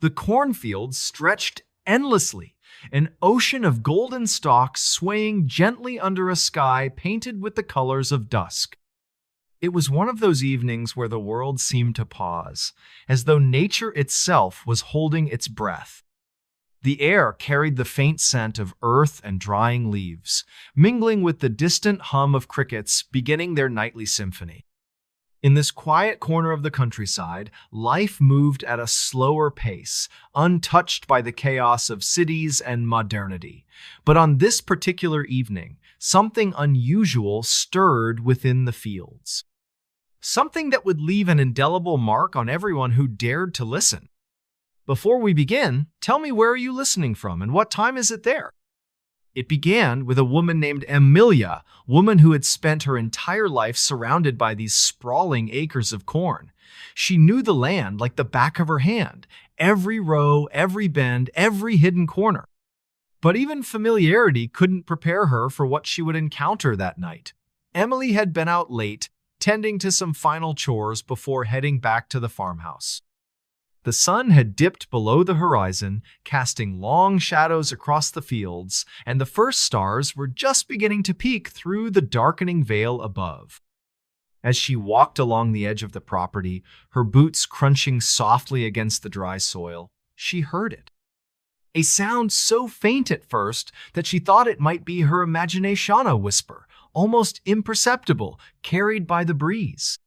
The cornfields stretched endlessly, an ocean of golden stalks swaying gently under a sky painted with the colors of dusk. It was one of those evenings where the world seemed to pause, as though nature itself was holding its breath. The air carried the faint scent of earth and drying leaves, mingling with the distant hum of crickets beginning their nightly symphony. In this quiet corner of the countryside, life moved at a slower pace, untouched by the chaos of cities and modernity. But on this particular evening, something unusual stirred within the fields. Something that would leave an indelible mark on everyone who dared to listen. Before we begin, tell me, where are you listening from and what time is it there? It began with a woman named Emilia, woman who had spent her entire life surrounded by these sprawling acres of corn. She knew the land like the back of her hand, every row, every bend, every hidden corner. But even familiarity couldn't prepare her for what she would encounter that night. Emily had been out late, tending to some final chores before heading back to the farmhouse. The sun had dipped below the horizon, casting long shadows across the fields, and the first stars were just beginning to peek through the darkening veil above. As she walked along the edge of the property, her boots crunching softly against the dry soil, she heard it. A sound so faint at first that she thought it might be her imagination whisper, almost imperceptible, carried by the breeze.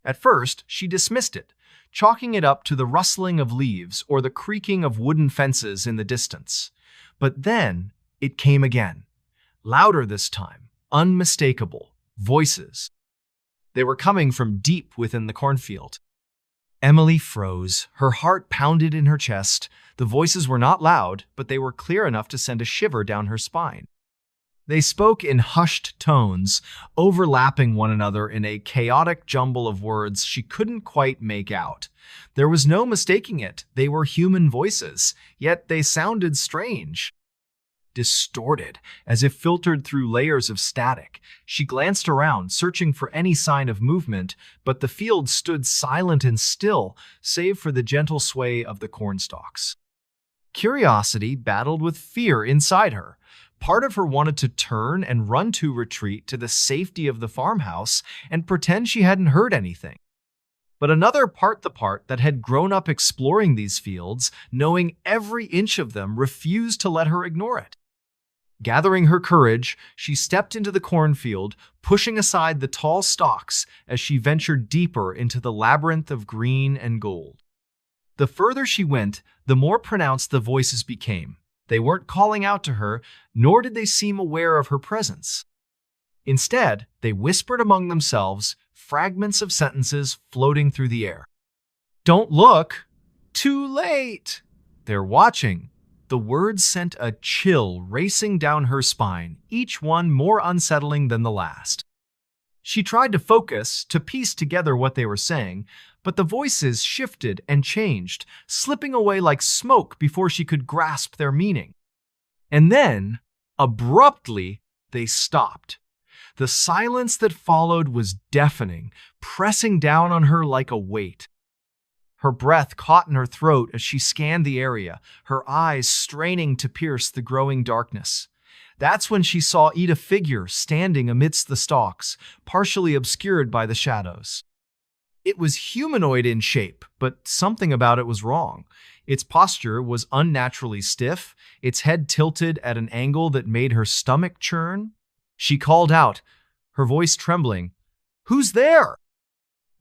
At first, she dismissed it, chalking it up to the rustling of leaves or the creaking of wooden fences in the distance. But then it came again, louder this time, unmistakable, voices. They were coming from deep within the cornfield. Emily froze, her heart pounded in her chest. The voices were not loud, but they were clear enough to send a shiver down her spine. They spoke in hushed tones, overlapping one another in a chaotic jumble of words she couldn't quite make out. There was no mistaking it. They were human voices, yet they sounded strange. Distorted, as if filtered through layers of static. She glanced around, searching for any sign of movement, but the field stood silent and still, save for the gentle sway of the cornstalks. Curiosity battled with fear inside her. Part of her wanted to turn and run to retreat to the safety of the farmhouse and pretend she hadn't heard anything. But another part, the part that had grown up exploring these fields, knowing every inch of them, refused to let her ignore it. Gathering her courage, she stepped into the cornfield, pushing aside the tall stalks as she ventured deeper into the labyrinth of green and gold. The further she went, the more pronounced the voices became. They weren't calling out to her, nor did they seem aware of her presence. Instead, they whispered among themselves, fragments of sentences floating through the air. "Don't look! Too late! They're watching." The words sent a chill racing down her spine, each one more unsettling than the last. She tried to focus, to piece together what they were saying, but the voices shifted and changed, slipping away like smoke before she could grasp their meaning. And then, abruptly, they stopped. The silence that followed was deafening, pressing down on her like a weight. Her breath caught in her throat as she scanned the area, her eyes straining to pierce the growing darkness. That's when she saw a figure standing amidst the stalks, partially obscured by the shadows. It was humanoid in shape, but something about it was wrong. Its posture was unnaturally stiff, its head tilted at an angle that made her stomach churn. She called out, her voice trembling, "Who's there?"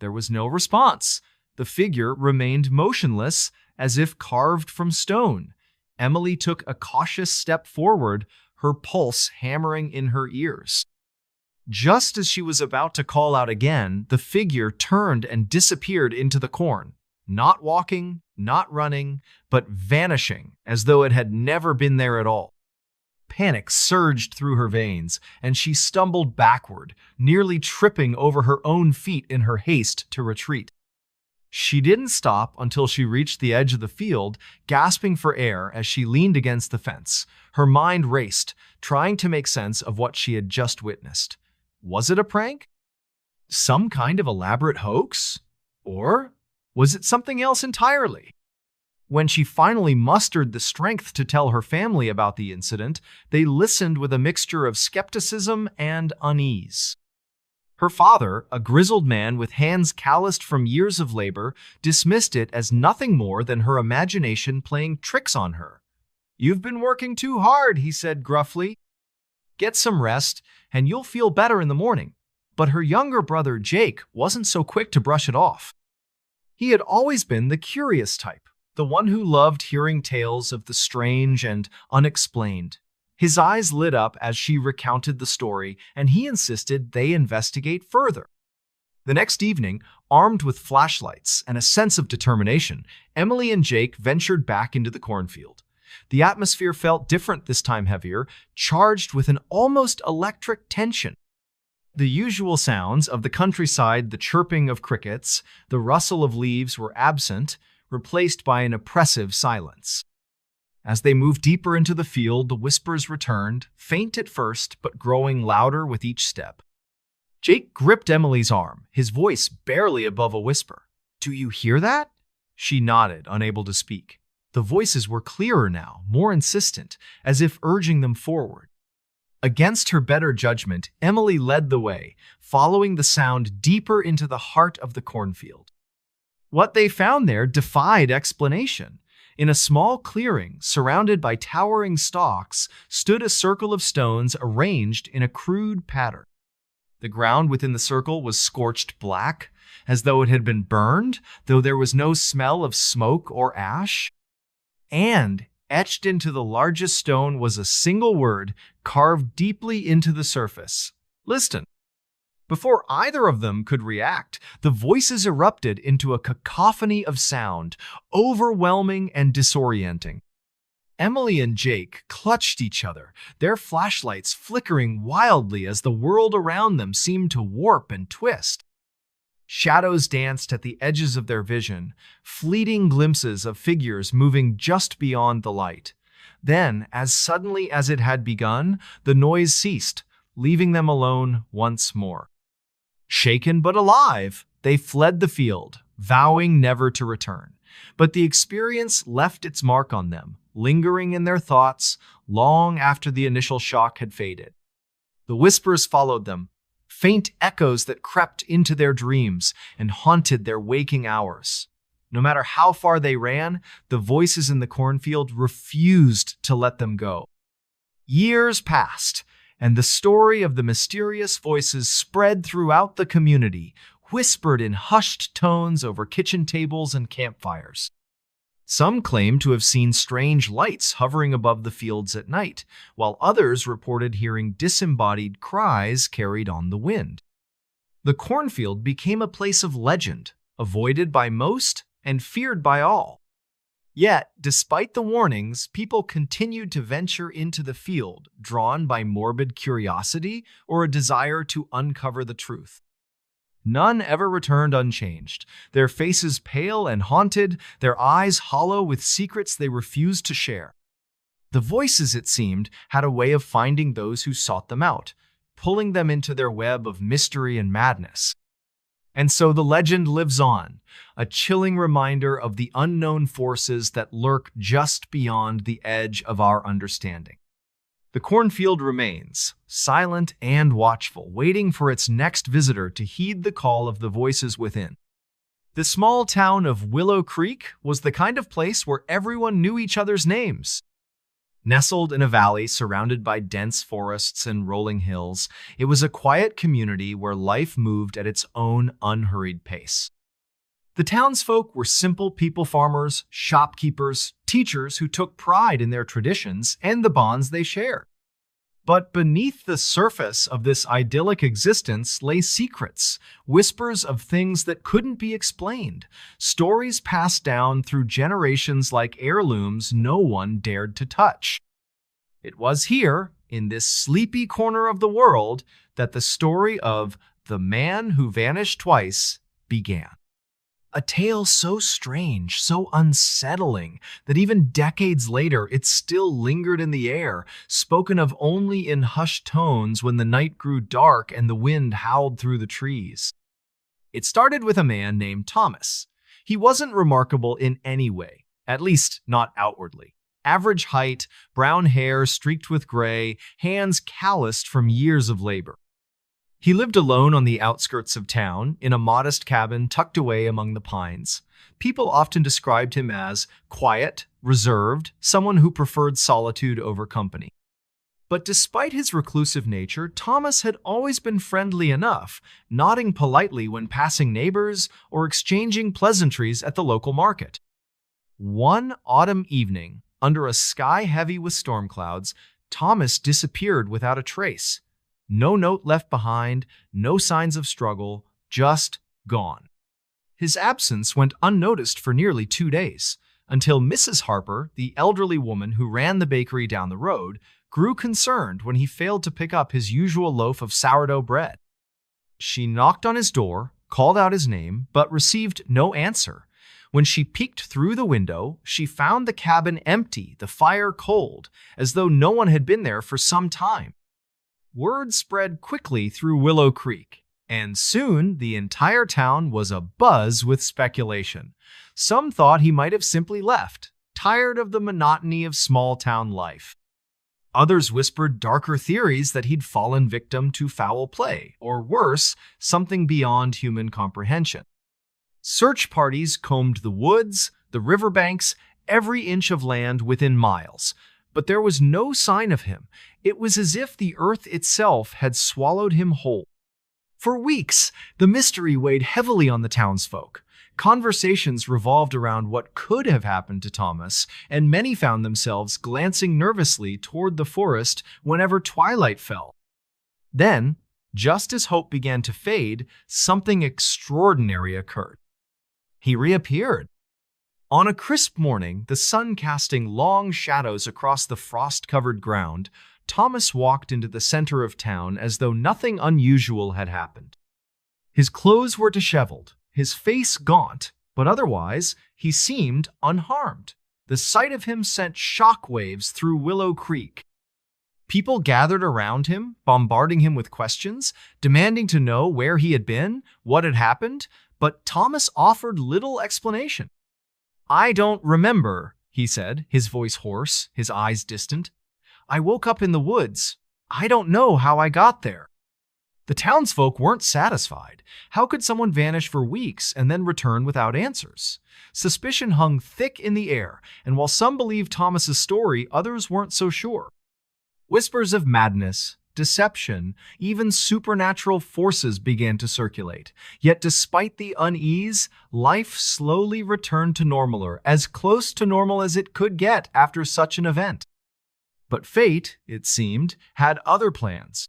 There was no response. The figure remained motionless, as if carved from stone. Emily took a cautious step forward, her pulse hammering in her ears. Just as she was about to call out again, the figure turned and disappeared into the corn, not walking, not running, but vanishing as though it had never been there at all. Panic surged through her veins, and she stumbled backward, nearly tripping over her own feet in her haste to retreat. She didn't stop until she reached the edge of the field, gasping for air as she leaned against the fence. Her mind raced, trying to make sense of what she had just witnessed. Was it a prank? Some kind of elaborate hoax? Or was it something else entirely? When she finally mustered the strength to tell her family about the incident, they listened with a mixture of skepticism and unease. Her father, a grizzled man with hands calloused from years of labor, dismissed it as nothing more than her imagination playing tricks on her. "You've been working too hard," he said gruffly. "Get some rest, and you'll feel better in the morning." But her younger brother, Jake, wasn't so quick to brush it off. He had always been the curious type, the one who loved hearing tales of the strange and unexplained. His eyes lit up as she recounted the story, and he insisted they investigate further. The next evening, armed with flashlights and a sense of determination, Emily and Jake ventured back into the cornfield. The atmosphere felt different this time, heavier, charged with an almost electric tension. The usual sounds of the countryside, the chirping of crickets, the rustle of leaves were absent, replaced by an oppressive silence. As they moved deeper into the field, the whispers returned, faint at first, but growing louder with each step. Jake gripped Emily's arm, his voice barely above a whisper. "Do you hear that?" She nodded, unable to speak. The voices were clearer now, more insistent, as if urging them forward. Against her better judgment, Emily led the way, following the sound deeper into the heart of the cornfield. What they found there defied explanation. In a small clearing, surrounded by towering stalks, stood a circle of stones arranged in a crude pattern. The ground within the circle was scorched black, as though it had been burned, though there was no smell of smoke or ash. And etched into the largest stone was a single word carved deeply into the surface: "Listen." Before either of them could react, the voices erupted into a cacophony of sound, overwhelming and disorienting. Emily and Jake clutched each other, their flashlights flickering wildly as the world around them seemed to warp and twist. Shadows danced at the edges of their vision, fleeting glimpses of figures moving just beyond the light. Then, as suddenly as it had begun, the noise ceased, leaving them alone once more. Shaken but alive, they fled the field, vowing never to return. But the experience left its mark on them, lingering in their thoughts long after the initial shock had faded. The whispers followed them, faint echoes that crept into their dreams and haunted their waking hours. No matter how far they ran, the voices in the cornfield refused to let them go. Years passed, and the story of the mysterious voices spread throughout the community, whispered in hushed tones over kitchen tables and campfires. Some claimed to have seen strange lights hovering above the fields at night, while others reported hearing disembodied cries carried on the wind. The cornfield became a place of legend, avoided by most and feared by all. Yet, despite the warnings, people continued to venture into the field, drawn by morbid curiosity or a desire to uncover the truth. None ever returned unchanged, their faces pale and haunted, their eyes hollow with secrets they refused to share. The voices, it seemed, had a way of finding those who sought them out, pulling them into their web of mystery and madness. And so the legend lives on, a chilling reminder of the unknown forces that lurk just beyond the edge of our understanding. The cornfield remains, silent and watchful, waiting for its next visitor to heed the call of the voices within. The small town of Willow Creek was the kind of place where everyone knew each other's names. Nestled in a valley surrounded by dense forests and rolling hills, it was a quiet community where life moved at its own unhurried pace. The townsfolk were simple people farmers, shopkeepers, teachers who took pride in their traditions and the bonds they shared. But beneath the surface of this idyllic existence lay secrets, whispers of things that couldn't be explained, stories passed down through generations like heirlooms no one dared to touch. It was here, in this sleepy corner of the world, that the story of the man who vanished twice began. A tale so strange, so unsettling, that even decades later it still lingered in the air, spoken of only in hushed tones when the night grew dark and the wind howled through the trees. It started with a man named Thomas. He wasn't remarkable in any way. at least not outwardly. Average height, brown hair streaked with gray, hands calloused from years of labor. He lived alone on the outskirts of town, in a modest cabin tucked away among the pines. People often described him as quiet, reserved, someone who preferred solitude over company. But despite his reclusive nature, Thomas had always been friendly enough, nodding politely when passing neighbors or exchanging pleasantries at the local market. One autumn evening, under a sky heavy with storm clouds, Thomas disappeared without a trace. No note left behind, no signs of struggle, just gone. His absence went unnoticed for nearly 2 days, until Mrs. Harper, the elderly woman who ran the bakery down the road, grew concerned when he failed to pick up his usual loaf of sourdough bread. She knocked on his door, called out his name, but received no answer. When she peeked through the window, she found the cabin empty, the fire cold, as though no one had been there for some time. Word spread quickly through Willow Creek, and soon the entire town was abuzz with speculation. Some thought he might have simply left, tired of the monotony of small-town life. Others whispered darker theories that he'd fallen victim to foul play, or worse, something beyond human comprehension. Search parties combed the woods, the riverbanks, every inch of land within miles, but there was no sign of him. It was as if the earth itself had swallowed him whole. For weeks, the mystery weighed heavily on the townsfolk. Conversations revolved around what could have happened to Thomas, and many found themselves glancing nervously toward the forest whenever twilight fell. Then, just as hope began to fade, something extraordinary occurred. He reappeared. On a crisp morning, the sun casting long shadows across the frost-covered ground, Thomas walked into the center of town as though nothing unusual had happened. His clothes were disheveled, his face gaunt, but otherwise he seemed unharmed. The sight of him sent shockwaves through Willow Creek. People gathered around him, bombarding him with questions, demanding to know where he had been, what had happened, but Thomas offered little explanation. "I don't remember," he said, his voice hoarse, his eyes distant. "I woke up in the woods. I don't know how I got there." The townsfolk weren't satisfied. How could someone vanish for weeks and then return without answers? Suspicion hung thick in the air, and while some believed Thomas's story, others weren't so sure. Whispers of madness, deception, even supernatural forces began to circulate. Yet despite the unease, life slowly returned to normaler, as close to normal as it could get after such an event. But fate, it seemed, had other plans.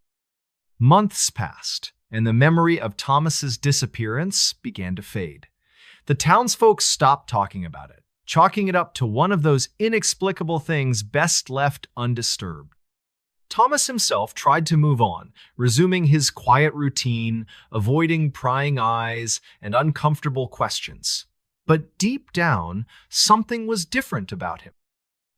Months passed, and the memory of Thomas's disappearance began to fade. The townsfolk stopped talking about it, chalking it up to one of those inexplicable things best left undisturbed. Thomas himself tried to move on, resuming his quiet routine, avoiding prying eyes and uncomfortable questions. But deep down, something was different about him.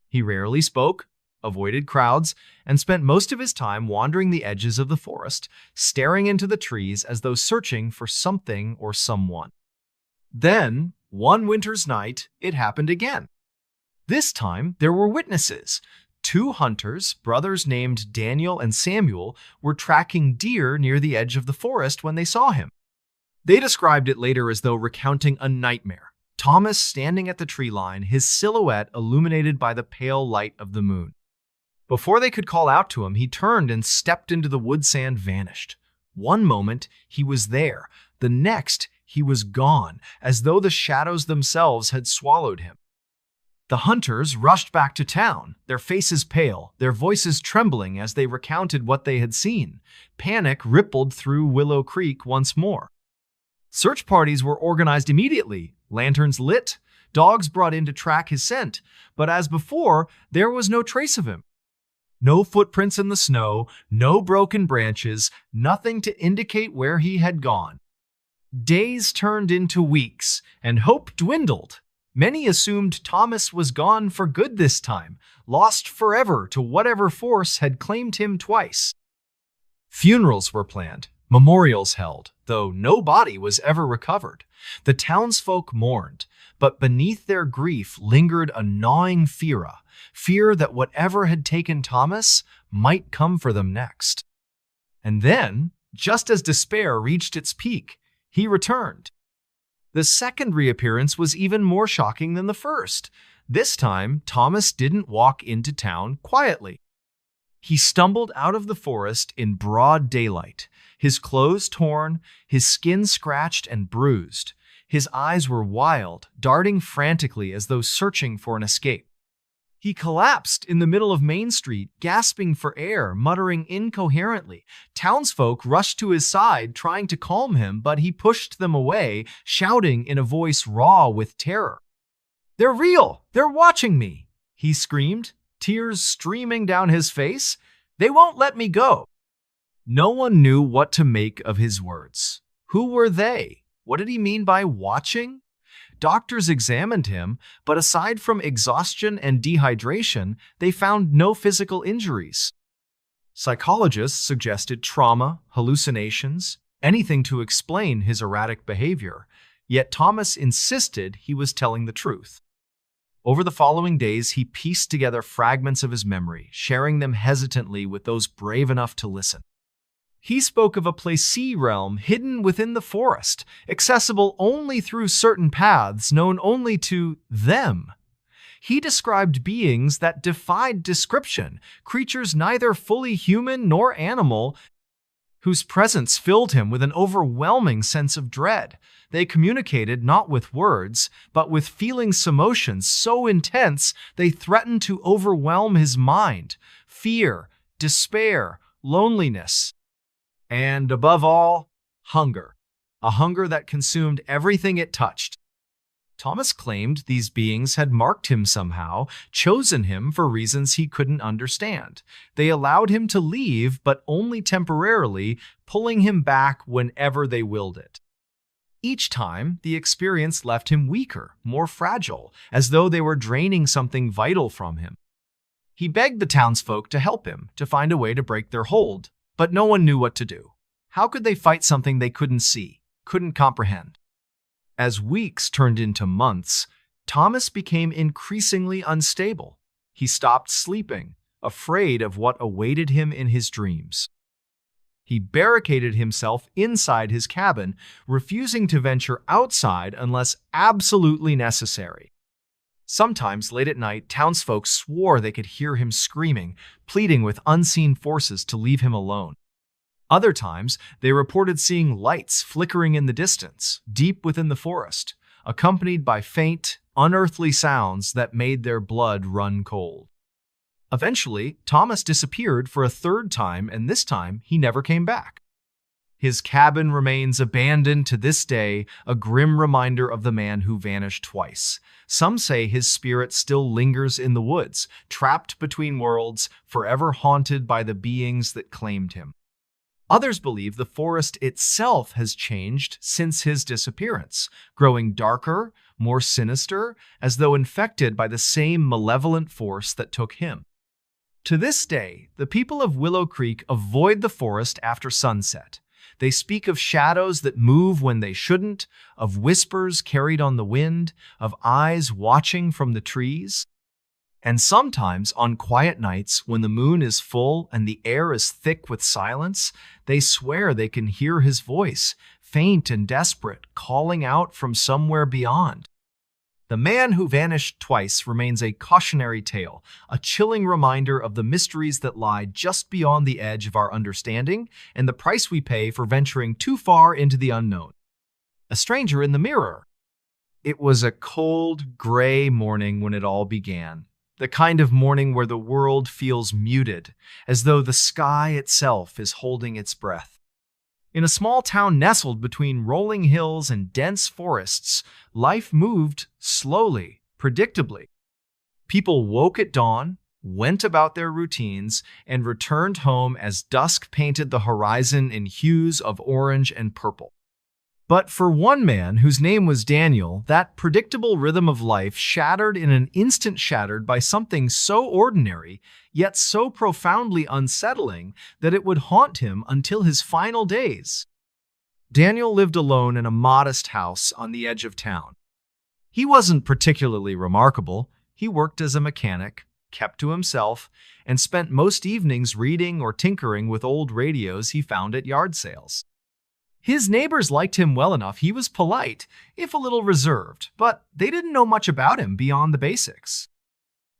He rarely spoke, avoided crowds, and spent most of his time wandering the edges of the forest, staring into the trees as though searching for something or someone. Then, one winter's night, it happened again. This time, there were witnesses. 2 hunters, brothers named Daniel and Samuel, were tracking deer near the edge of the forest when they saw him. They described it later as though recounting a nightmare. Thomas standing at the tree line, his silhouette illuminated by the pale light of the moon. Before they could call out to him, he turned and stepped into the wood sand, vanished. One moment, he was there. The next, he was gone, as though the shadows themselves had swallowed him. The hunters rushed back to town, their faces pale, their voices trembling as they recounted what they had seen. Panic rippled through Willow Creek once more. Search parties were organized immediately, lanterns lit, dogs brought in to track his scent, but as before, there was no trace of him. No footprints in the snow, no broken branches, nothing to indicate where he had gone. Days turned into weeks, and hope dwindled. Many assumed Thomas was gone for good this time, lost forever to whatever force had claimed him twice. Funerals were planned, Memorials held, though no body was ever recovered. The townsfolk mourned, but beneath their grief lingered a gnawing fear that whatever had taken Thomas might come for them next. And then, just as despair reached its peak, he returned. The second reappearance was even more shocking than the first. This time, Thomas didn't walk into town quietly. He stumbled out of the forest in broad daylight, his clothes torn, his skin scratched and bruised. His eyes were wild, darting frantically as though searching for an escape. He collapsed in the middle of Main Street, gasping for air, muttering incoherently. Townsfolk rushed to his side, trying to calm him, but he pushed them away, shouting in a voice raw with terror. "They're real! They're watching me!" he screamed, tears streaming down his face. "They won't let me go!" No one knew what to make of his words. Who were they? What did he mean by watching? Doctors examined him, but aside from exhaustion and dehydration, they found no physical injuries. Psychologists suggested trauma, hallucinations, anything to explain his erratic behavior, yet Thomas insisted he was telling the truth. Over the following days, he pieced together fragments of his memory, sharing them hesitantly with those brave enough to listen. He spoke of a placé realm hidden within the forest, accessible only through certain paths known only to them. He described beings that defied description, creatures neither fully human nor animal, whose presence filled him with an overwhelming sense of dread. They communicated not with words, but with feelings, emotions so intense they threatened to overwhelm his mind. Fear, despair, loneliness. And above all, hunger. A hunger that consumed everything it touched. Thomas claimed these beings had marked him somehow, chosen him for reasons he couldn't understand. They allowed him to leave, but only temporarily, pulling him back whenever they willed it. Each time, the experience left him weaker, more fragile, as though they were draining something vital from him. He begged the townsfolk to help him, to find a way to break their hold. But no one knew what to do. How could they fight something they couldn't see, couldn't comprehend? As weeks turned into months, Thomas became increasingly unstable. He stopped sleeping, afraid of what awaited him in his dreams. He barricaded himself inside his cabin, refusing to venture outside unless absolutely necessary. Sometimes, late at night, townsfolk swore they could hear him screaming, pleading with unseen forces to leave him alone. Other times, they reported seeing lights flickering in the distance, deep within the forest, accompanied by faint, unearthly sounds that made their blood run cold. Eventually, Thomas disappeared for a third time, and this time he never came back. His cabin remains abandoned to this day, a grim reminder of the man who vanished twice. Some say his spirit still lingers in the woods, trapped between worlds, forever haunted by the beings that claimed him. Others believe the forest itself has changed since his disappearance, growing darker, more sinister, as though infected by the same malevolent force that took him. To this day, the people of Willow Creek avoid the forest after sunset. They speak of shadows that move when they shouldn't, of whispers carried on the wind, of eyes watching from the trees. And sometimes, on quiet nights, when the moon is full and the air is thick with silence, they swear they can hear his voice, faint and desperate, calling out from somewhere beyond. The man who vanished twice remains a cautionary tale, a chilling reminder of the mysteries that lie just beyond the edge of our understanding and the price we pay for venturing too far into the unknown. A stranger in the mirror. It was a cold, gray morning when it all began. The kind of morning where the world feels muted, as though the sky itself is holding its breath. In a small town nestled between rolling hills and dense forests, life moved slowly, predictably. People woke at dawn, went about their routines, and returned home as dusk painted the horizon in hues of orange and purple. But for one man, whose name was Daniel, that predictable rhythm of life shattered in an instant, shattered by something so ordinary, yet so profoundly unsettling that it would haunt him until his final days. Daniel lived alone in a modest house on the edge of town. He wasn't particularly remarkable. He worked as a mechanic, kept to himself, and spent most evenings reading or tinkering with old radios he found at yard sales. His neighbors liked him well enough. He was polite, if a little reserved, but they didn't know much about him beyond the basics.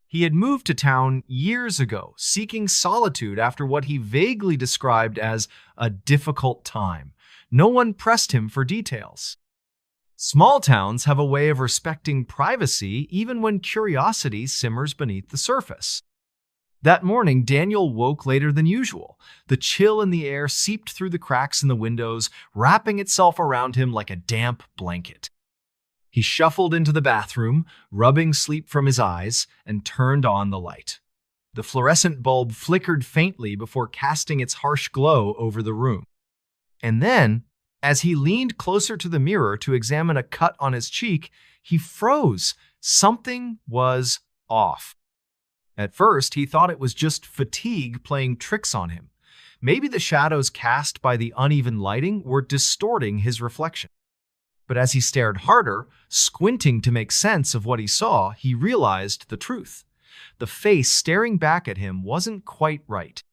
He had moved to town years ago, seeking solitude after what he vaguely described as a difficult time. No one pressed him for details. Small towns have a way of respecting privacy even when curiosity simmers beneath the surface. That morning, Daniel woke later than usual. The chill in the air seeped through the cracks in the windows, wrapping itself around him like a damp blanket. He shuffled into the bathroom, rubbing sleep from his eyes, and turned on the light. The fluorescent bulb flickered faintly before casting its harsh glow over the room. And then, as he leaned closer to the mirror to examine a cut on his cheek, he froze. Something was off. At first, he thought it was just fatigue playing tricks on him. Maybe the shadows cast by the uneven lighting were distorting his reflection. But as he stared harder, squinting to make sense of what he saw, he realized the truth. The face staring back at him wasn't quite right.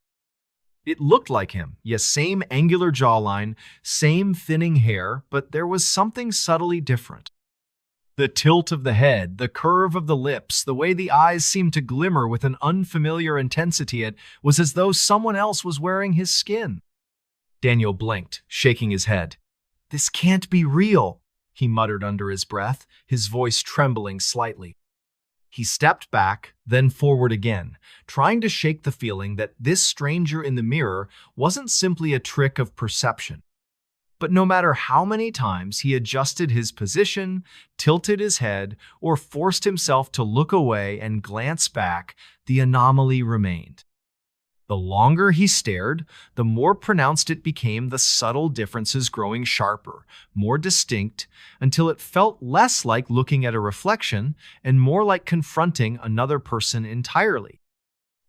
It looked like him, yes, same angular jawline, same thinning hair, but there was something subtly different. The tilt of the head, the curve of the lips, the way the eyes seemed to glimmer with an unfamiliar intensity, it was as though someone else was wearing his skin. Daniel blinked, shaking his head. "This can't be real," he muttered under his breath, his voice trembling slightly. He stepped back, then forward again, trying to shake the feeling that this stranger in the mirror wasn't simply a trick of perception. But no matter how many times he adjusted his position, tilted his head, or forced himself to look away and glance back, the anomaly remained. The longer he stared, the more pronounced it became, the subtle differences growing sharper, more distinct, until it felt less like looking at a reflection and more like confronting another person entirely.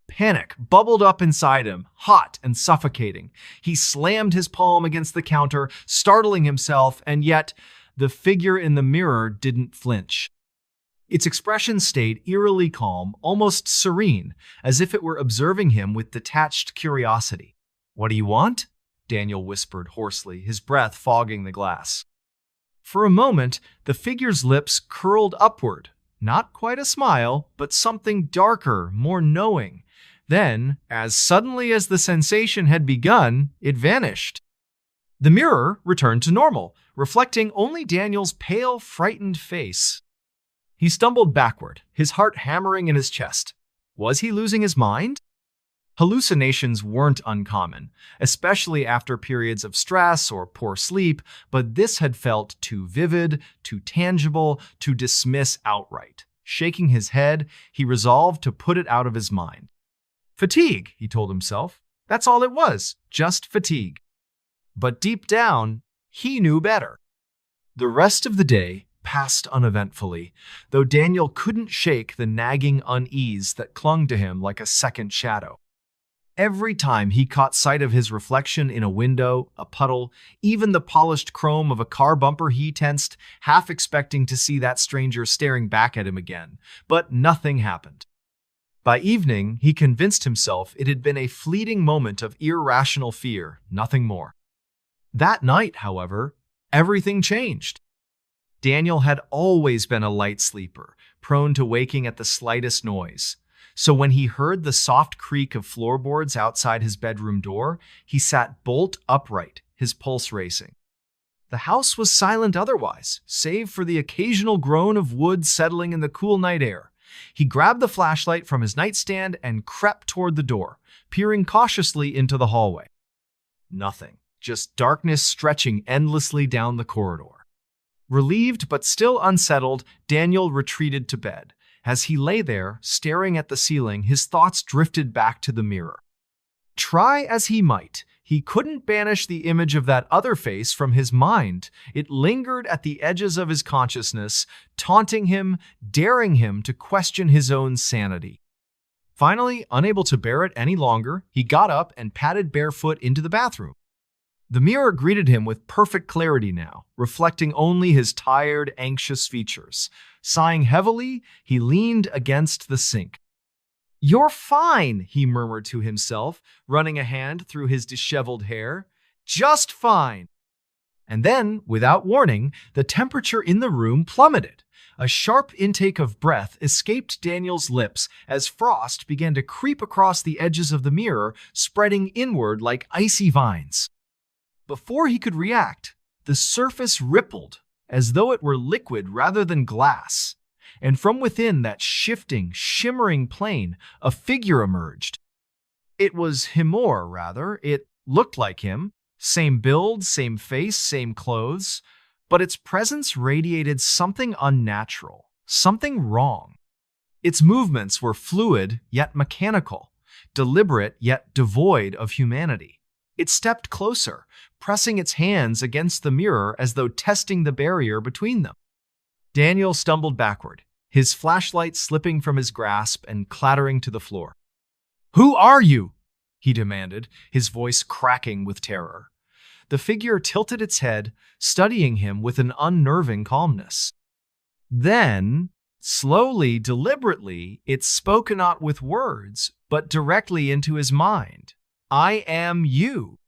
Panic bubbled up inside him, hot and suffocating. He slammed his palm against the counter, startling himself, and yet the figure in the mirror didn't flinch. Its expression stayed eerily calm, almost serene, as if it were observing him with detached curiosity. "What do you want?" Daniel whispered hoarsely, his breath fogging the glass. For a moment, the figure's lips curled upward. Not quite a smile, but something darker, more knowing. Then, as suddenly as the sensation had begun, it vanished. The mirror returned to normal, reflecting only Daniel's pale, frightened face. He stumbled backward, his heart hammering in his chest. Was he losing his mind? Hallucinations weren't uncommon, especially after periods of stress or poor sleep, but this had felt too vivid, too tangible, to dismiss outright. Shaking his head, he resolved to put it out of his mind. Fatigue, he told himself. That's all it was, just fatigue. But deep down, he knew better. The rest of the day passed uneventfully, though Daniel couldn't shake the nagging unease that clung to him like a second shadow. Every time he caught sight of his reflection in a window, a puddle, even the polished chrome of a car bumper, he tensed, half expecting to see that stranger staring back at him again. But nothing happened. By evening, he convinced himself it had been a fleeting moment of irrational fear, nothing more. That night, however, everything changed. Daniel had always been a light sleeper, prone to waking at the slightest noise. So when he heard the soft creak of floorboards outside his bedroom door, he sat bolt upright, his pulse racing. The house was silent otherwise, save for the occasional groan of wood settling in the cool night air. He grabbed the flashlight from his nightstand and crept toward the door, peering cautiously into the hallway. Nothing, just darkness stretching endlessly down the corridor. Relieved but still unsettled, Daniel retreated to bed. As he lay there, staring at the ceiling, his thoughts drifted back to the mirror. Try as he might, he couldn't banish the image of that other face from his mind. It lingered at the edges of his consciousness, taunting him, daring him to question his own sanity. Finally, unable to bear it any longer, he got up and padded barefoot into the bathroom. The mirror greeted him with perfect clarity now, reflecting only his tired, anxious features. Sighing heavily, he leaned against the sink. "You're fine," he murmured to himself, running a hand through his disheveled hair. "Just fine." And then, without warning, the temperature in the room plummeted. A sharp intake of breath escaped Daniel's lips as frost began to creep across the edges of the mirror, spreading inward like icy vines. Before he could react, the surface rippled as though it were liquid rather than glass, and from within that shifting, shimmering plane, a figure emerged. It was him, or rather, it looked like him. Same build, same face, same clothes, but its presence radiated something unnatural, something wrong. Its movements were fluid yet mechanical, deliberate yet devoid of humanity. It stepped closer, pressing its hands against the mirror as though testing the barrier between them. Daniel stumbled backward, his flashlight slipping from his grasp and clattering to the floor. "Who are you?" he demanded, his voice cracking with terror. The figure tilted its head, studying him with an unnerving calmness. Then, slowly, deliberately, it spoke not with words, but directly into his mind. "I am you."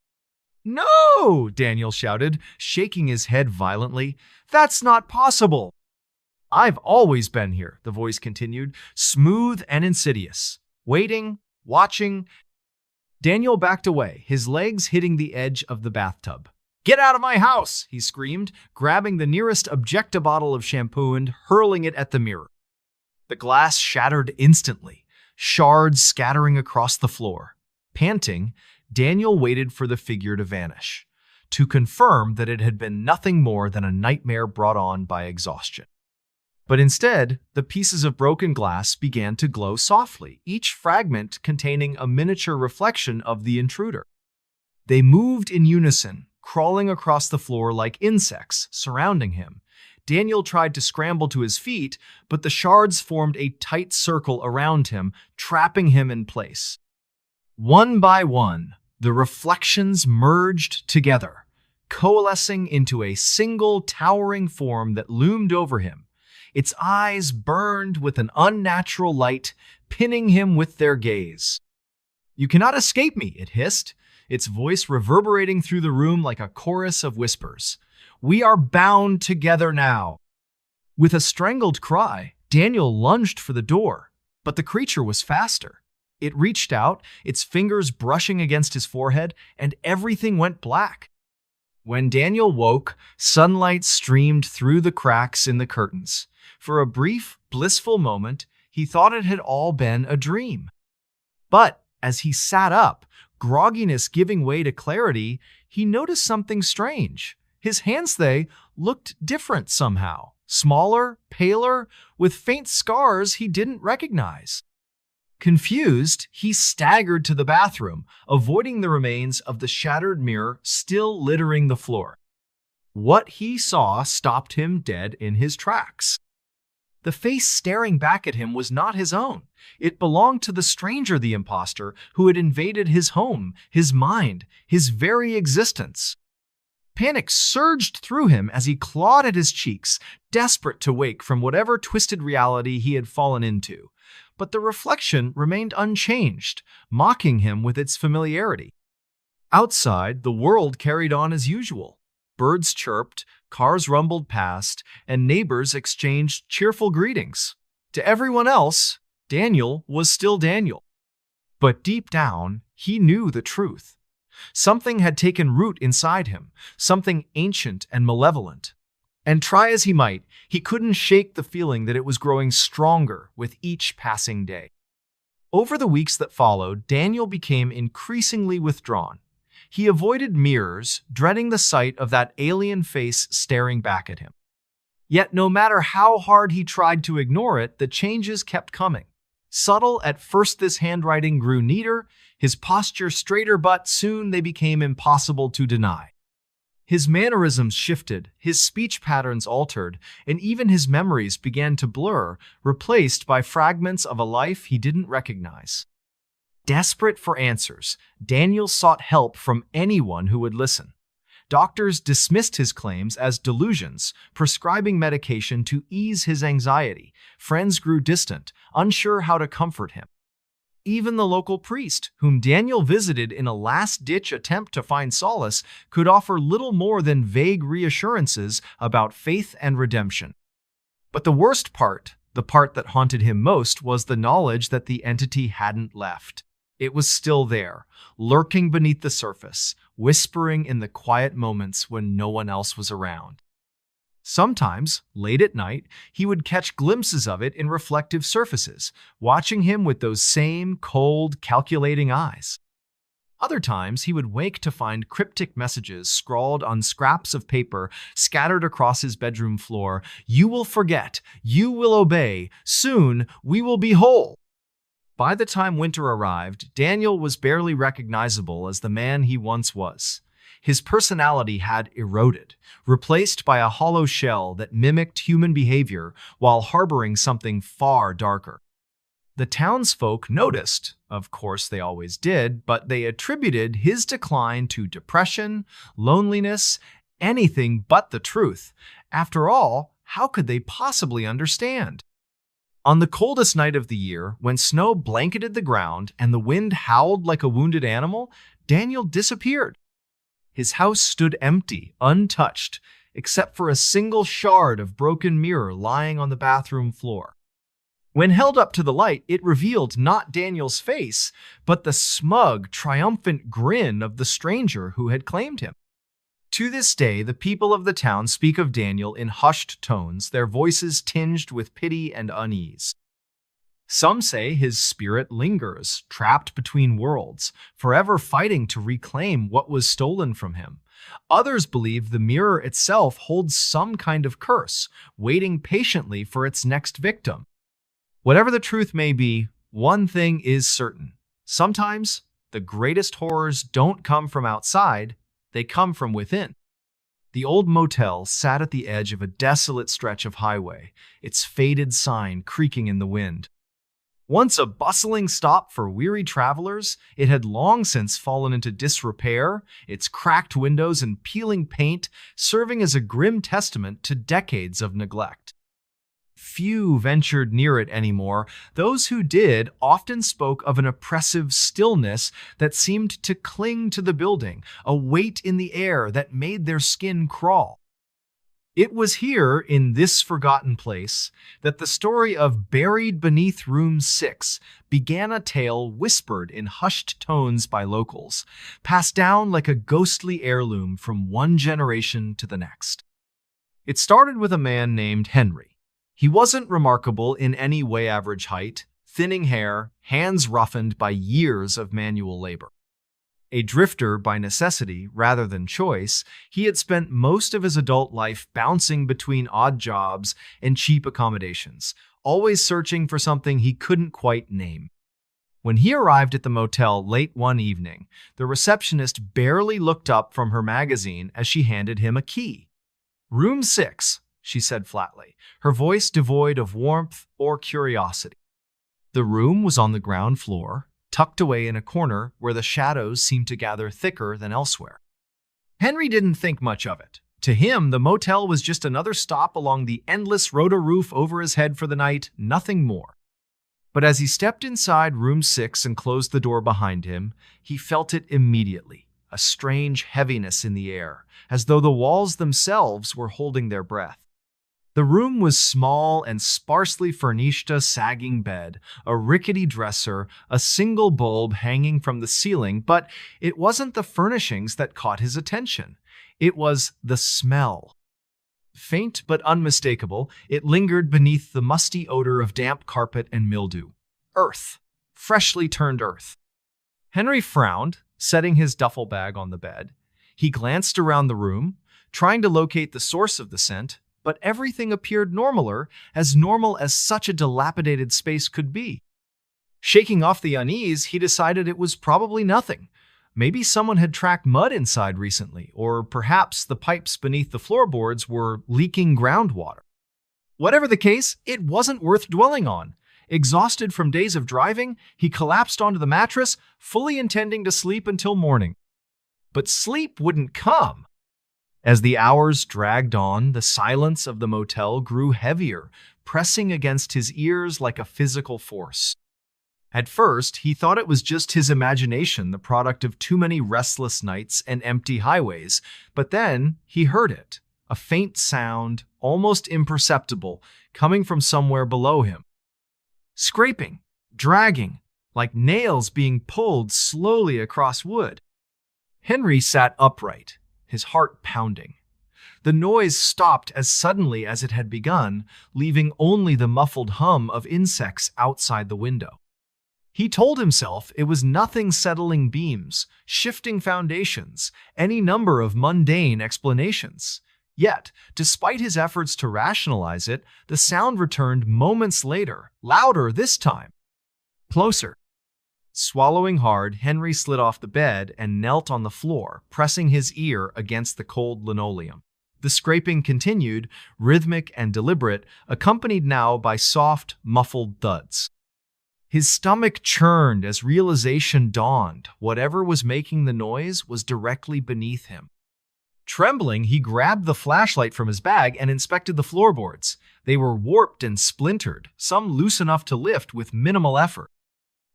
"No!" Daniel shouted, shaking his head violently. "That's not possible." "I've always been here," the voice continued, smooth and insidious. "Waiting, watching." Daniel backed away, his legs hitting the edge of the bathtub. "Get out of my house!" he screamed, grabbing the nearest Objecta bottle of shampoo and hurling it at the mirror. The glass shattered instantly, shards scattering across the floor. Panting, Daniel waited for the figure to vanish, to confirm that it had been nothing more than a nightmare brought on by exhaustion. But instead, the pieces of broken glass began to glow softly, each fragment containing a miniature reflection of the intruder. They moved in unison, crawling across the floor like insects surrounding him. Daniel tried to scramble to his feet, but the shards formed a tight circle around him, trapping him in place. One by one, the reflections merged together, coalescing into a single towering form that loomed over him. Its eyes burned with an unnatural light, pinning him with their gaze. "You cannot escape me," it hissed, its voice reverberating through the room like a chorus of whispers. "We are bound together now." With a strangled cry, Daniel lunged for the door, but the creature was faster. It reached out, its fingers brushing against his forehead, and everything went black. When Daniel woke, sunlight streamed through the cracks in the curtains. For a brief, blissful moment, he thought it had all been a dream. But as he sat up, grogginess giving way to clarity, he noticed something strange. His hands, they looked different somehow. Smaller, paler, with faint scars he didn't recognize. Confused, he staggered to the bathroom, avoiding the remains of the shattered mirror still littering the floor. What he saw stopped him dead in his tracks. The face staring back at him was not his own. It belonged to the stranger, the imposter, who had invaded his home, his mind, his very existence. Panic surged through him as he clawed at his cheeks, desperate to wake from whatever twisted reality he had fallen into. But the reflection remained unchanged, mocking him with its familiarity. Outside, the world carried on as usual. Birds chirped, cars rumbled past, and neighbors exchanged cheerful greetings. To everyone else, Daniel was still Daniel. But deep down, he knew the truth. Something had taken root inside him, something ancient and malevolent. And try as he might, he couldn't shake the feeling that it was growing stronger with each passing day. Over the weeks that followed, Daniel became increasingly withdrawn. He avoided mirrors, dreading the sight of that alien face staring back at him. Yet no matter how hard he tried to ignore it, the changes kept coming. Subtle at first, this handwriting grew neater, his posture straighter, but soon they became impossible to deny. His mannerisms shifted, his speech patterns altered, and even his memories began to blur, replaced by fragments of a life he didn't recognize. Desperate for answers, Daniel sought help from anyone who would listen. Doctors dismissed his claims as delusions, prescribing medication to ease his anxiety. Friends grew distant, unsure how to comfort him. Even the local priest, whom Daniel visited in a last-ditch attempt to find solace, could offer little more than vague reassurances about faith and redemption. But the worst part, the part that haunted him most, was the knowledge that the entity hadn't left. It was still there, lurking beneath the surface, whispering in the quiet moments when no one else was around. Sometimes, late at night, he would catch glimpses of it in reflective surfaces, watching him with those same cold, calculating eyes. Other times, he would wake to find cryptic messages scrawled on scraps of paper scattered across his bedroom floor. "You will forget. You will obey. Soon, we will be whole." By the time winter arrived, Daniel was barely recognizable as the man he once was. His personality had eroded, replaced by a hollow shell that mimicked human behavior while harboring something far darker. The townsfolk noticed, of course they always did, but they attributed his decline to depression, loneliness, anything but the truth. After all, how could they possibly understand? On the coldest night of the year, when snow blanketed the ground and the wind howled like a wounded animal, Daniel disappeared. His house stood empty, untouched, except for a single shard of broken mirror lying on the bathroom floor. When held up to the light, it revealed not Daniel's face, but the smug, triumphant grin of the stranger who had claimed him. To this day, the people of the town speak of Daniel in hushed tones, their voices tinged with pity and unease. Some say his spirit lingers, trapped between worlds, forever fighting to reclaim what was stolen from him. Others believe the mirror itself holds some kind of curse, waiting patiently for its next victim. Whatever the truth may be, one thing is certain. Sometimes, the greatest horrors don't come from outside, they come from within. The old motel sat at the edge of a desolate stretch of highway, its faded sign creaking in the wind. Once a bustling stop for weary travelers, it had long since fallen into disrepair, its cracked windows and peeling paint serving as a grim testament to decades of neglect. Few ventured near it anymore. Those who did often spoke of an oppressive stillness that seemed to cling to the building, a weight in the air that made their skin crawl. It was here, in this forgotten place, that the story of Buried Beneath Room 6 began, a tale whispered in hushed tones by locals, passed down like a ghostly heirloom from one generation to the next. It started with a man named Henry. He wasn't remarkable in any way average height, thinning hair, hands roughened by years of manual labor. A drifter by necessity rather than choice, he had spent most of his adult life bouncing between odd jobs and cheap accommodations, always searching for something he couldn't quite name. When he arrived at the motel late one evening, the receptionist barely looked up from her magazine as she handed him a key. "Room 6, she said flatly, her voice devoid of warmth or curiosity. The room was on the ground floor, tucked away in a corner where the shadows seemed to gather thicker than elsewhere. Henry didn't think much of it. To him, the motel was just another stop along the endless roto-roof over his head for the night, nothing more. But as he stepped inside room 6 and closed the door behind him, he felt it immediately, a strange heaviness in the air, as though the walls themselves were holding their breath. The room was small and sparsely furnished, a sagging bed, a rickety dresser, a single bulb hanging from the ceiling, but it wasn't the furnishings that caught his attention. It was the smell. Faint but unmistakable, it lingered beneath the musty odor of damp carpet and mildew. Earth. Freshly turned earth. Henry frowned, setting his duffel bag on the bed. He glanced around the room, trying to locate the source of the scent, but everything appeared normal as such a dilapidated space could be. Shaking off the unease, he decided it was probably nothing. Maybe someone had tracked mud inside recently, or perhaps the pipes beneath the floorboards were leaking groundwater. Whatever the case, it wasn't worth dwelling on. Exhausted from days of driving, he collapsed onto the mattress, fully intending to sleep until morning. But sleep wouldn't come. As the hours dragged on, the silence of the motel grew heavier, pressing against his ears like a physical force. At first, he thought it was just his imagination, the product of too many restless nights and empty highways, but then he heard it, a faint sound, almost imperceptible, coming from somewhere below him. Scraping, dragging, like nails being pulled slowly across wood. Henry sat upright, his heart pounding. The noise stopped as suddenly as it had begun, leaving only the muffled hum of insects outside the window. He told himself it was nothing settling beams, shifting foundations, any number of mundane explanations. Yet, despite his efforts to rationalize it, the sound returned moments later, louder this time. Closer. Swallowing hard, Henry slid off the bed and knelt on the floor, pressing his ear against the cold linoleum. The scraping continued, rhythmic and deliberate, accompanied now by soft, muffled thuds. His stomach churned as realization dawned. Whatever was making the noise was directly beneath him. Trembling, he grabbed the flashlight from his bag and inspected the floorboards. They were warped and splintered, some loose enough to lift with minimal effort.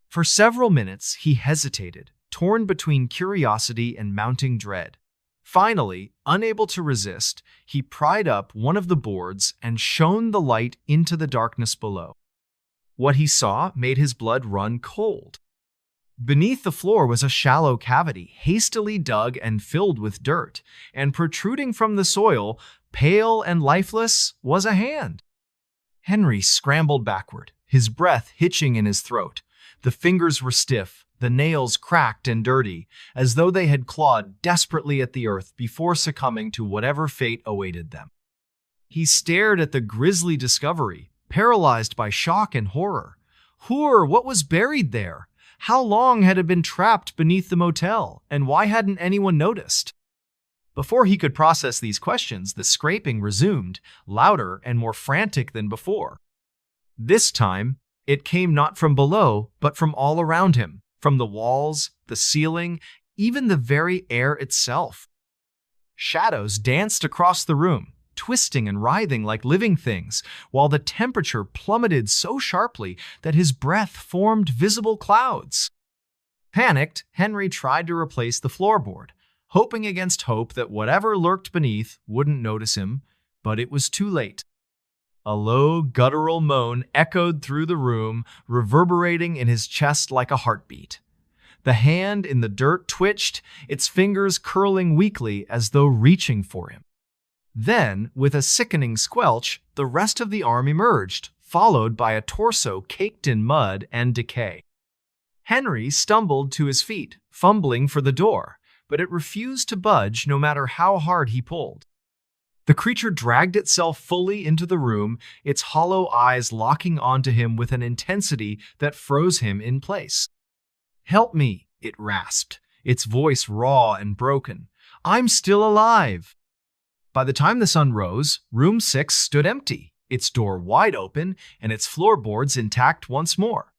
For several minutes, he hesitated, torn between curiosity and mounting dread. Finally, unable to resist, he pried up one of the boards and shone the light into the darkness below. What he saw made his blood run cold. Beneath the floor was a shallow cavity, hastily dug and filled with dirt, and protruding from the soil, pale and lifeless, was a hand. Henry scrambled backward, his breath hitching in his throat. The fingers were stiff, the nails cracked and dirty, as though they had clawed desperately at the earth before succumbing to whatever fate awaited them. He stared at the grisly discovery, paralyzed by shock and horror. What was buried there? How long had it been trapped beneath the motel, and why hadn't anyone noticed? Before he could process these questions, the scraping resumed, louder and more frantic than before. This time, it came not from below, but from all around him, from the walls, the ceiling, even the very air itself. Shadows danced across the room, twisting and writhing like living things, while the temperature plummeted so sharply that his breath formed visible clouds. Panicked, Henry tried to replace the floorboard, hoping against hope that whatever lurked beneath wouldn't notice him, but it was too late. A low, guttural moan echoed through the room, reverberating in his chest like a heartbeat. The hand in the dirt twitched, its fingers curling weakly as though reaching for him. Then, with a sickening squelch, the rest of the arm emerged, followed by a torso caked in mud and decay. Henry stumbled to his feet, fumbling for the door, but it refused to budge no matter how hard he pulled. The creature dragged itself fully into the room, its hollow eyes locking onto him with an intensity that froze him in place. "Help me," it rasped, its voice raw and broken. "I'm still alive." By the time the sun rose, room 6 stood empty, its door wide open and its floorboards intact once more.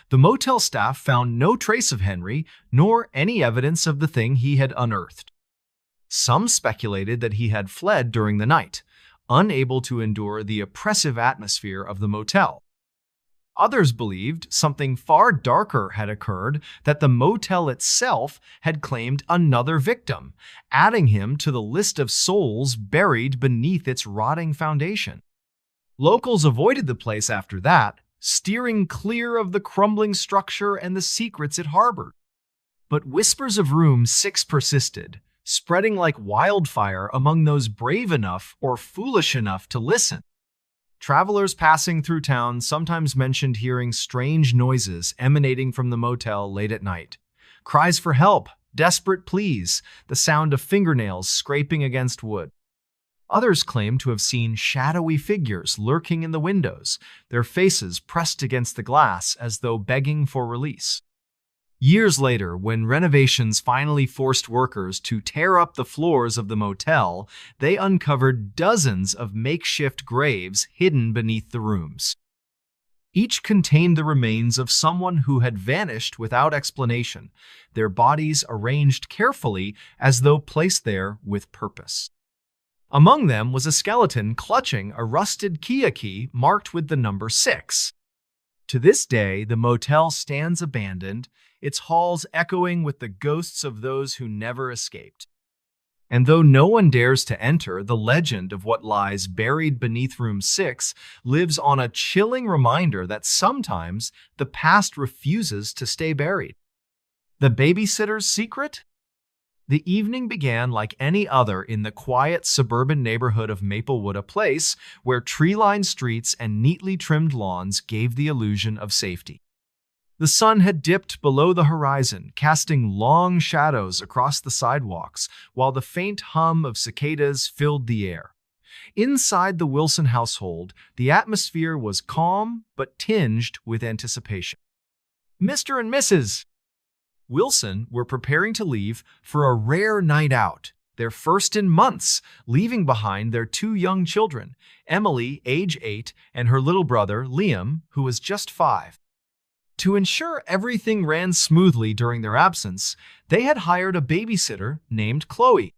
The motel staff found no trace of Henry, nor any evidence of the thing he had unearthed. Some speculated that he had fled during the night, unable to endure the oppressive atmosphere of the motel. Others believed something far darker had occurred, that the motel itself had claimed another victim, adding him to the list of souls buried beneath its rotting foundation. Locals avoided the place after that, steering clear of the crumbling structure and the secrets it harbored. But whispers of room 6 persisted, spreading like wildfire among those brave enough or foolish enough to listen. Travelers passing through town sometimes mentioned hearing strange noises emanating from the motel late at night. Cries for help, desperate pleas, the sound of fingernails scraping against wood. Others claimed to have seen shadowy figures lurking in the windows, their faces pressed against the glass as though begging for release. Years later, when renovations finally forced workers to tear up the floors of the motel, they uncovered dozens of makeshift graves hidden beneath the rooms. Each contained the remains of someone who had vanished without explanation, their bodies arranged carefully as though placed there with purpose. Among them was a skeleton clutching a rusted Kia key marked with the number 6. To this day, the motel stands abandoned, its halls echoing with the ghosts of those who never escaped. And though no one dares to enter, the legend of what lies buried beneath room 6 lives on a chilling reminder that sometimes the past refuses to stay buried. The babysitter's secret? The evening began like any other in the quiet suburban neighborhood of Maplewood, a place where tree-lined streets and neatly trimmed lawns gave the illusion of safety. The sun had dipped below the horizon, casting long shadows across the sidewalks, while the faint hum of cicadas filled the air. Inside the Wilson household, the atmosphere was calm but tinged with anticipation. Mr. and Mrs. Wilson were preparing to leave for a rare night out, their first in months, leaving behind their 2 young children, Emily, age 8, and her little brother, Liam, who was just 5. To ensure everything ran smoothly during their absence, they had hired a babysitter named Chloe.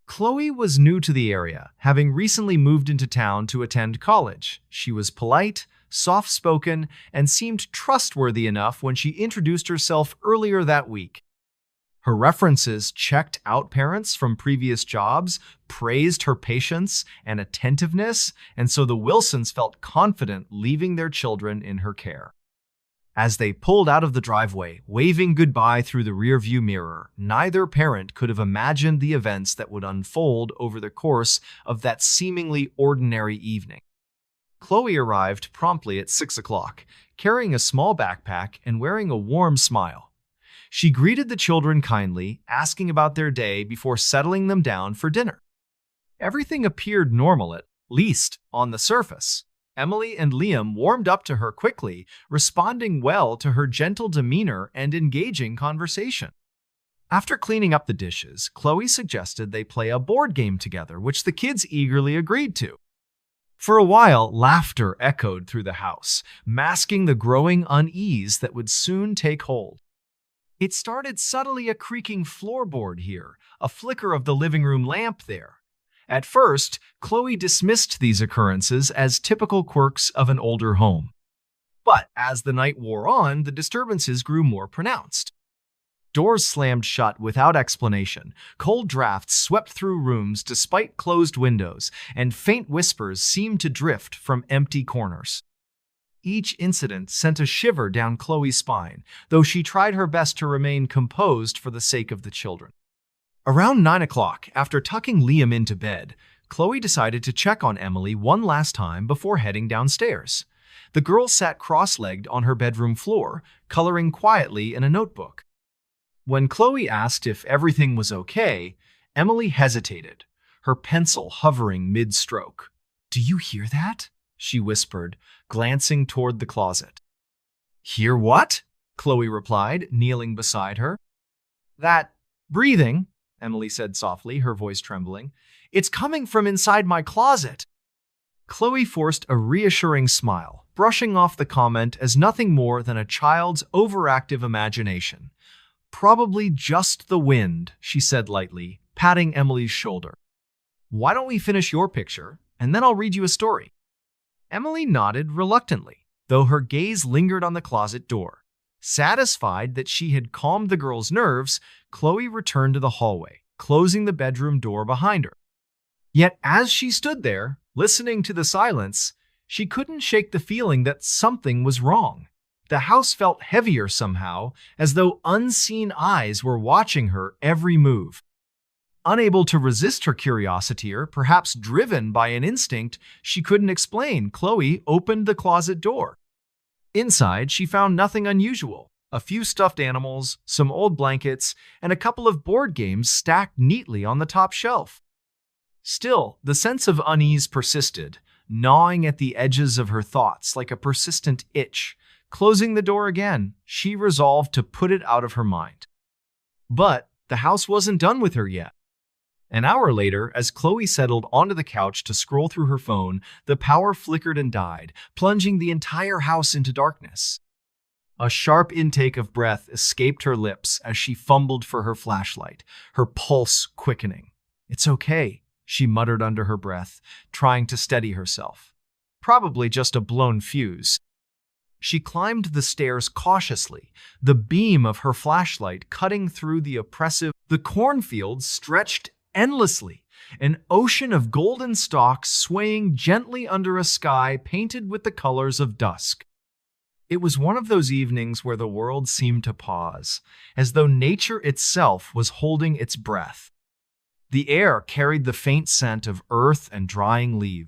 Chloe was new to the area, having recently moved into town to attend college. She was polite, soft-spoken, and seemed trustworthy enough when she introduced herself earlier that week. Her references checked out parents from previous jobs, praised her patience and attentiveness, and so the Wilsons felt confident leaving their children in her care. As they pulled out of the driveway, waving goodbye through the rearview mirror, neither parent could have imagined the events that would unfold over the course of that seemingly ordinary evening. Chloe arrived promptly at 6 o'clock, carrying a small backpack and wearing a warm smile. She greeted the children kindly, asking about their day before settling them down for dinner. Everything appeared normal, at least on the surface. Emily and Liam warmed up to her quickly, responding well to her gentle demeanor and engaging conversation. After cleaning up the dishes, Chloe suggested they play a board game together, which the kids eagerly agreed to. For a while, laughter echoed through the house, masking the growing unease that would soon take hold. It started subtly, a creaking floorboard here, a flicker of the living room lamp there. At first, Chloe dismissed these occurrences as typical quirks of an older home. But as the night wore on, the disturbances grew more pronounced. Doors slammed shut without explanation, cold drafts swept through rooms despite closed windows, and faint whispers seemed to drift from empty corners. Each incident sent a shiver down Chloe's spine, though she tried her best to remain composed for the sake of the children. Around 9 o'clock, after tucking Liam into bed, Chloe decided to check on Emily one last time before heading downstairs. The girl sat cross-legged on her bedroom floor, coloring quietly in a notebook. When Chloe asked if everything was okay, Emily hesitated, her pencil hovering mid-stroke. "Do you hear that?" she whispered, glancing toward the closet. "Hear what?" Chloe replied, kneeling beside her. "That breathing," Emily said softly, her voice trembling. "It's coming from inside my closet." Chloe forced a reassuring smile, brushing off the comment as nothing more than a child's overactive imagination. "Probably just the wind," she said lightly, patting Emily's shoulder. "Why don't we finish your picture, and then I'll read you a story?" Emily nodded reluctantly, though her gaze lingered on the closet door. Satisfied that she had calmed the girl's nerves, Chloe returned to the hallway, closing the bedroom door behind her. Yet as she stood there, listening to the silence, she couldn't shake the feeling that something was wrong. The house felt heavier somehow, as though unseen eyes were watching her every move. Unable to resist her curiosity, or perhaps driven by an instinct she couldn't explain, Chloe opened the closet door. Inside, she found nothing unusual. A few stuffed animals, some old blankets, and a couple of board games stacked neatly on the top shelf. Still, the sense of unease persisted, gnawing at the edges of her thoughts like a persistent itch. Closing the door again, she resolved to put it out of her mind. But the house wasn't done with her yet. An hour later, as Chloe settled onto the couch to scroll through her phone, the power flickered and died, plunging the entire house into darkness. A sharp intake of breath escaped her lips as she fumbled for her flashlight, her pulse quickening. "It's okay," she muttered under her breath, trying to steady herself. Probably just a blown fuse. She climbed the stairs cautiously, the beam of her flashlight cutting through the oppressive. The cornfield stretched endlessly, an ocean of golden stalks swaying gently under a sky painted with the colors of dusk. It was one of those evenings where the world seemed to pause, as though nature itself was holding its breath. The air carried the faint scent of earth and drying leaves.